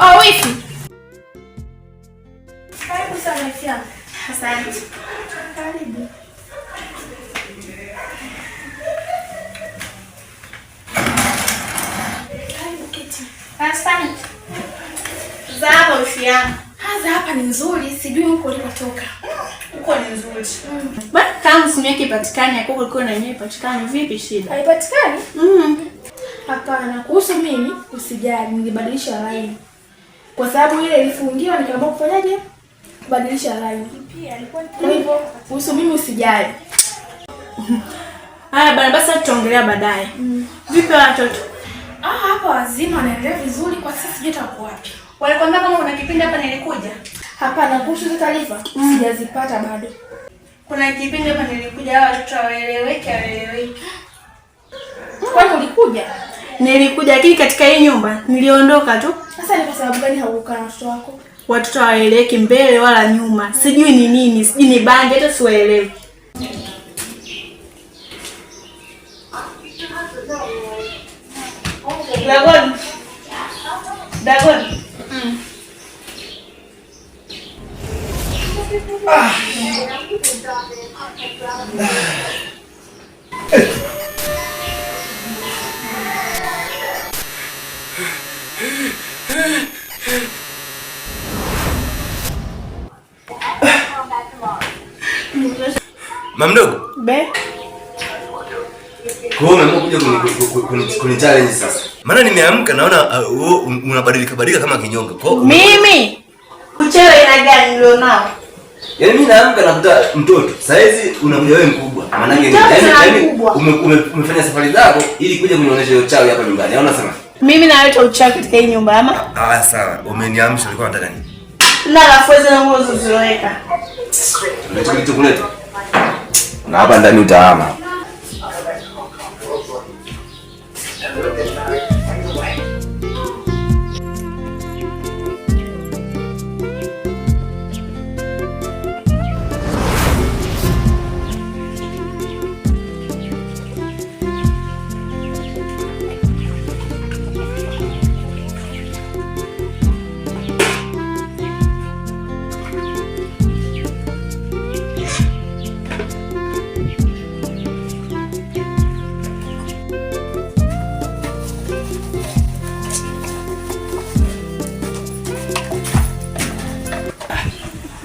Oh, wifi. Karibu sana wifi. Asante. Karibu. Karibu kiti. Asante. Zaba wifi yangu. Haza hapa ni nzuri, sijui huko ulikotoka. Huko ni nzuri. Basi kama simu yake ipatikane, hapo kulikuwa na yenyewe ipatikane, vipi shida? Haipatikani? Hapana, kuhusu mimi usijali, nilibadilisha line. Kwa sababu ile ilifungiwa nikaamua kufanyaje? Kubadilisha line. Pia alikuwa kwa hivyo kuhusu mimi usijali. Haya bana, basi tutaongelea baadaye. Vipi watoto? Hapa wazima wanaendelea vizuri, kwa sasa sijui wako wapi. Walikwambia kama kuna kipindi hapa nilikuja? Hapana, kuhusu hizo taarifa sijazipata bado. Kuna kipindi hapa nilikuja, hao watoto waeleweke. Kwani ulikuja? Nilikuja, lakini katika hii nyumba niliondoka tu. Sasa ni kwa sababu gani haukukaa na watoto wako? Watoto waeleweke mbele wala nyuma. Sijui ni nini, sijui ni bangi, hata siwaelewi. Dagon. Mamdogo. Be. Kwa nini umekuja kuni challenge sasa? Maana nimeamka naona unabadilika kama kinyonga. Mimi uchele ina gani leo nao? Yaani mimi naamka nakuta mtoto. Sasa hizi unakuja wewe mkubwa. Maana yake umefanya safari zako ili kuja kunionyesha uchawi hapa nyumbani. Unaona sema? Mimi naleta uchawi katika hii nyumba ama? Sawa. Umeniamsha, ulikuwa unataka nini? Na lafuweza na nguo zilizoweka. Unataka kuleta? Na hapa ndani utahama.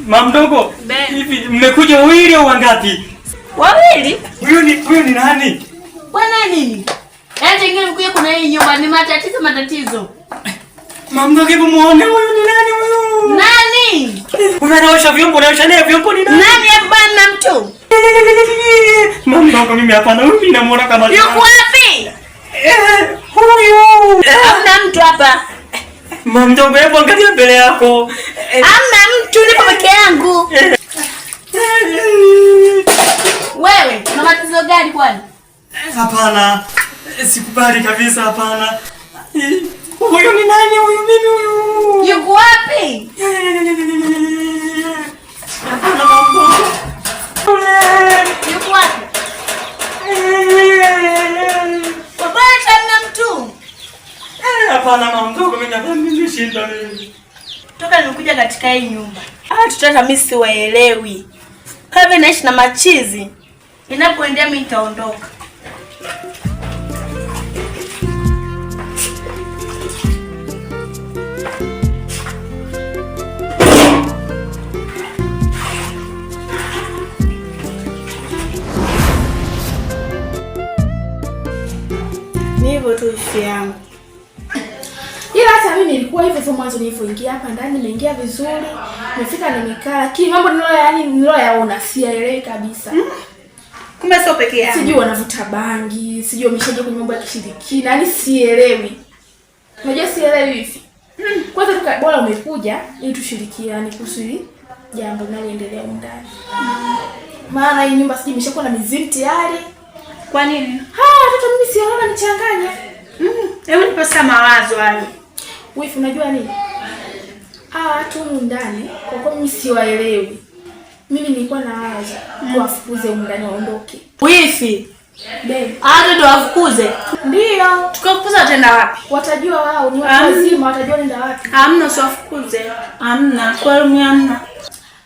Mamdogo, hivi mmekuja wawili au wangapi? Wawili? Huyu ni nani? Bwana nini? Yaani ngine mkuja kuna hii nyumba ni matatizo. Mamdogo, hebu muone huyu ni nani huyu? Nani? Unaosha vyombo, unaosha naye vyombo ni nani? Nani bwana mtu? Mamdogo, mimi hapana, huyu ninamuona kama yuko wapi? Huyu. Hamna mtu hapa. Mamdogo, hebu angalia mbele yako. Hamna mtu, nipo peke yangu. Wewe, una matatizo gani kwani? Hapana. Sikubali kabisa, hapana. Huyu ni nani huyu? Mimi huyu. Yuko wapi? Hapana mamdogo. Yuko wapi? Baba, hamna mtu. Hapana mamdogo, mimi nimeshinda mimi. Toka nimekuja katika hii nyumba. Tutata mimi siwaelewi. Kama naishi na machizi. Ninapoendea mimi nitaondoka. Ni hivyo tu yangu. Ila hata mimi nilikuwa hivyo mwanzo nilipoingia hapa ndani, nimeingia vizuri, nimefika nimekaa, lakini mambo niloyaona siyaelewi kabisa. Kumbe sio peke yangu. Sijui wanavuta bangi, sijui wameshaje kwenye mambo ya kishirikina, yani sielewi. Unajua sielewi hivi. Kwanza bora umekuja ili tushirikiane kuhusu hili jambo linaloendelea ndani. Maana hii nyumba sijui imeshakuwa na mizimu tayari. Kwa nini? Watoto mimi siona nichanganya. Hebu nipe sasa mawazo hayo. Wifi, unajua nini? Watu ndani kwa kuwa mimi siwaelewi. Mimi nilikuwa na wazo kuwafukuze ndani waondoke. Wifi, Babe, ndio wafukuze. Ndio. Tukafukuza wataenda wapi? Watajua wao ni watu wazima, watajua nenda wapi. Hamna, usiwafukuze. Hamna. Kweli hamna.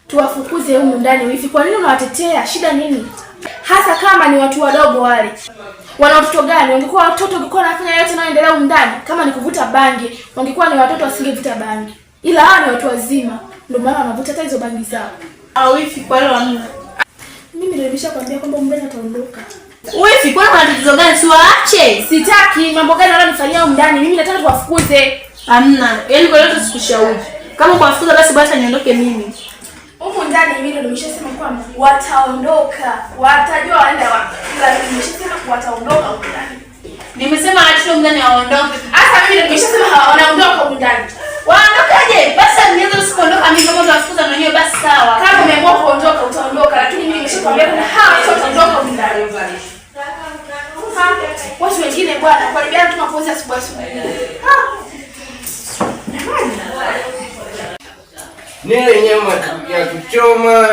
Tuwafukuze humu ndani wifi. Kwa nini unawatetea? Shida nini? Hasa kama ni watu wadogo wale. Wana watoto gani? Wangekuwa watoto wangekuwa wanafanya yote yanayoendelea humu ndani. Kama ni kuvuta bangi, wangekuwa ni watoto wasingevuta bangi. Ila hawa ni watu wazima. Ndio maana wanavuta hata hizo bangi zao. Wifi, kwa leo hamna. Mimi ndio nimeshakwambia kwamba mbele ataondoka. Wifi, kwa nini tatizo gani? Si waache. Sitaki mambo gani wananifanyia humu ndani. Mimi nataka tuwafukuze. Hamna. Yaani kwa leo tusikushauri. Kama kuwafukuza basi bwana niondoke mimi. Huko ndani mimi ndio nimeshasema kwamba wataondoka. Watajua waenda wapi. Ila nimeshasema wataondoka huko ndani. Nimesema watu ndani waondoke. Hata mimi ndio nimeshasema wanaondoka huko ndani. Waondokaje? Basi nianze usikoondoka mimi kama utafukuza na wenyewe basi sawa. Kama umeamua kuondoka utaondoka, lakini mimi nimeshakwambia kuna hawa wataondoka huko ndani. Watu wengine bwana, kwa libia tu mapozi asubuhi asubuhi. Nile nyama ya kuchoma,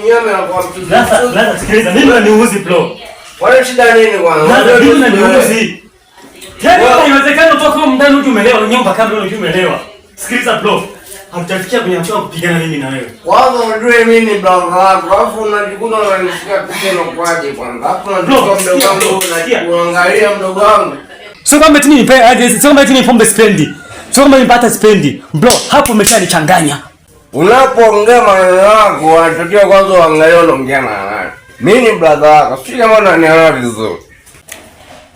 nyama ya kwa mtu. Sasa sikiliza, mimi ndo niuzi bro. Wala shida nini bwana? Mimi ndo niuzi. Tena haiwezekani utoke huko ndani uje umelewa nyumba kabla uje umelewa. Sikiliza bro. Hatutafikia kwenye hatua kupigana mimi na wewe. Kwanza unajua mimi ni baba wako, alafu unajikuta unanishika kitendo kwaje kwanza. Alafu unatoka mdogo wangu unaangalia mdogo wangu. Sio kama eti nipe address, sio kama eti ni pombe spendi. Sio kama nipata spendi. Bro, hapo umeshanichanganya. Unapoongea maneno yako, unatakiwa kwanza uangalie unaongea na nani. Mimi ni brother wako, si kama unanielewa vizuri.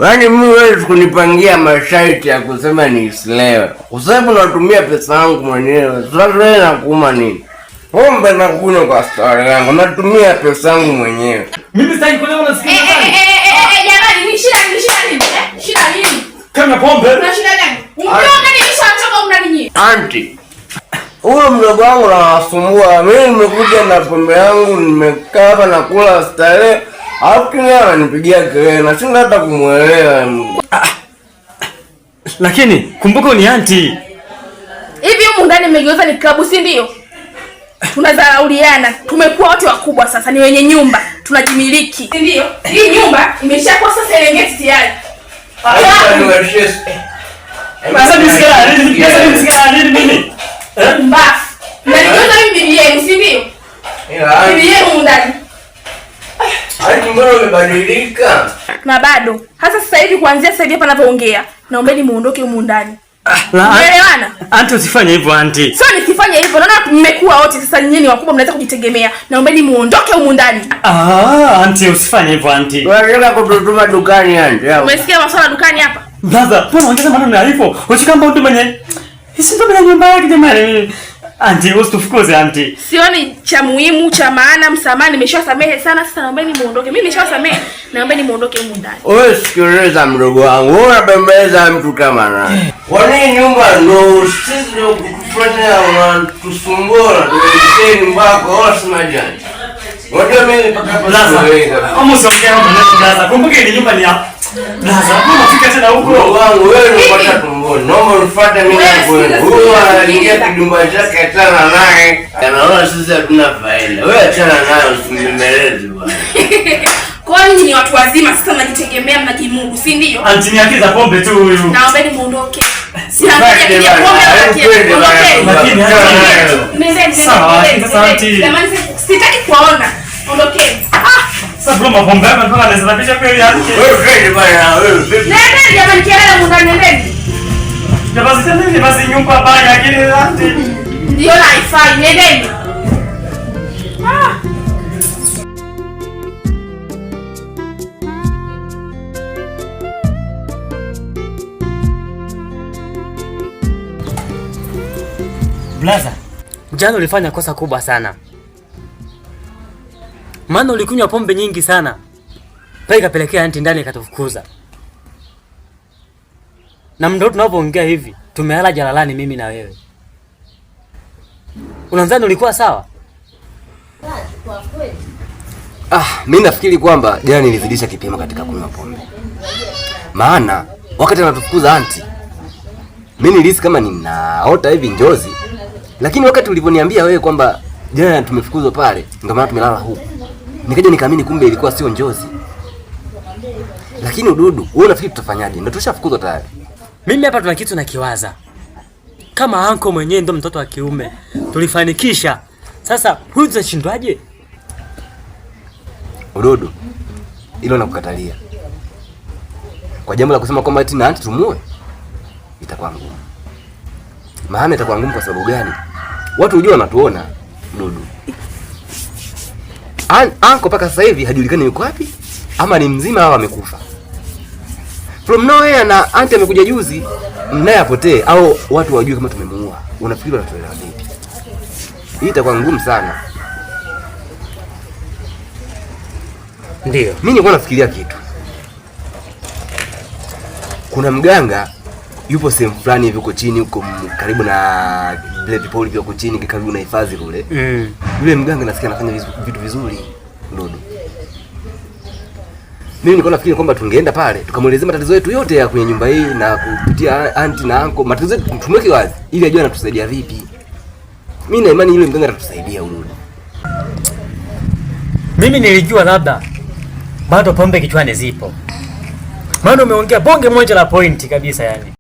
Yaani mimi wewe kunipangia masharti ya kusema ni islewe. Kwa sababu natumia pesa yangu mwenyewe. Sasa wewe nakuuma nini? Pombe na kunywa kwa story yangu. Natumia pesa yangu mwenyewe. Mimi sitaki kuelewa unasikia nani? Jamani, ni shida nini? Shida nini? Kama pombe. Una shida gani? Umeona nimeshachoka mna nini? Auntie. Huyo mdogo wangu anawasumbua. Mimi nimekuja na pombe yangu, nimekaa hapa na kula starehe. Alafu kile ananipigia kelele na sina hata kumuelewa. Lakini kumbuka ni auntie. Hivi humu ndani mmegeuza ni klabu, si ndio? Tunadharauliana. Tumekuwa wote wakubwa sasa, ni wenye nyumba. Tunajimiliki. Si ndio? Hii nyumba imeshakuwa sasa Serengeti tayari. Sasa nisikia nini mimi? Mbafu. Mnanigeuza mimi bibi yenu, si ndio? Bibi yenu humu ndani. Hadi mbona umebadilika? Na bado. Hasa sasa hivi kuanzia sasa hivi hapa ninapoongea, naombeni muondoke humu ndani. Umeelewana? Auntie usifanye hivyo auntie. Sio nikifanya hivyo, naona mmekuwa wote sasa nyinyi wakubwa mnaweza kujitegemea. Naombeni muondoke humu ndani. Auntie usifanye hivyo auntie. Unataka kututuma dukani auntie? Umesikia masuala dukani hapa? Brother, mbona unaongea maneno ya hivyo? Usikamba mtu mwenye. Hisi ndo mwenye nyumba yake jamani. Auntie usitufukuze auntie. Sioni cha muhimu cha maana, msamaha nimeshawasamehe sana, sasa naombeni muondoke. Mimi nimeshawasamehe, naombeni muondoke humu ndani. Wewe sikiliza mdogo wangu, wewe unabembeleza mtu kama nani? Kwa nini nyumba ndo sisi ndio kufanya unatusumbua, tuelekee nyumba yako wala si majani. Wajua mimi mpaka hapo sasa. Almost ongea maneno blaza. Kumbuka ni nyumba ni hapa. Blaza, mbona fika tena huko? Mdogo wangu wewe unapata tumboni. Naomba unifuate mimi na kwenda. Huyu anaingia kidumba chake achana naye. Anaona sisi hatuna faida. Wewe achana naye usimbembeleze bwana. Kwa nini ni watu wazima sasa mnajitegemea mnajimungu, si ndio? Auntie ni akiza pombe tu huyu. Naombeni muondoke. Siangalia ya pombe lakini nendeni. Sawa, sasa auntie. Jamani sitaki kuwaona. Ondokeni. Sasa bro mapombe hapa mpaka anasababisha kweli auntie. Wewe twende bwana, wewe vipi? Nendeni jamani, kelele mungu nendeni. Jamani tena basi nyumba baya lakini auntie. Ndio na haifai, nendeni. Blaza, jana ulifanya kosa kubwa sana. Maana ulikunywa pombe nyingi sana. Pale kapelekea auntie ndani ikatufukuza. Na ndio tunapoongea hivi, tumehala jalalani mimi na wewe. Unadhani ulikuwa sawa? Mimi nafikiri kwamba jana nilizidisha kipimo katika kunywa pombe. Maana wakati anatufukuza auntie, mimi nilihisi kama ninaota hivi njozi. Lakini wakati ulivyoniambia wewe kwamba jana tumefukuzwa pale, ndio maana tumelala huko. Nikaja nikaamini kumbe ilikuwa sio njozi. Lakini Ududu, wewe unafikiri tutafanyaje? Ndio tushafukuzwa tayari. Mimi hapa tuna kitu nakiwaza. Kama anko mwenyewe ndo mtoto wa kiume, tulifanikisha. Sasa huyu tutashindwaje? Ududu, hilo nakukatalia. Kwa jambo la kusema kwamba eti na anti tumue, itakuwa ngumu. Maana itakuwa ngumu kwa sababu gani? Watu hujua wanatuona, Ududu. Anko paka sasa hivi hajulikani yuko wapi, ama ni mzima au amekufa. From nowhere na anti amekuja juzi, naye apotee au watu wajue kama tumemuua. Unafikiri wanatuelewa vipi? Hii itakuwa ngumu sana. Ndio. Mimi nilikuwa nafikiria kitu. Kuna mganga yupo sehemu fulani hivi huko chini huko karibu na vile vipoli vya huko chini karibu na hifadhi kule. Yule mganga nasikia anafanya vitu vizuri, Ndodo. Mimi nilikuwa nafikiri kwamba tungeenda pale tukamuelezea matatizo yetu yote ya kwenye nyumba hii na kupitia anti na anko, matatizo yetu tumweke wazi ili ajue anatusaidia vipi. Mimi na imani yule mganga atatusaidia Ududu. Mimi nilijua labda bado pombe kichwani zipo. Maana umeongea bonge moja la pointi kabisa yani.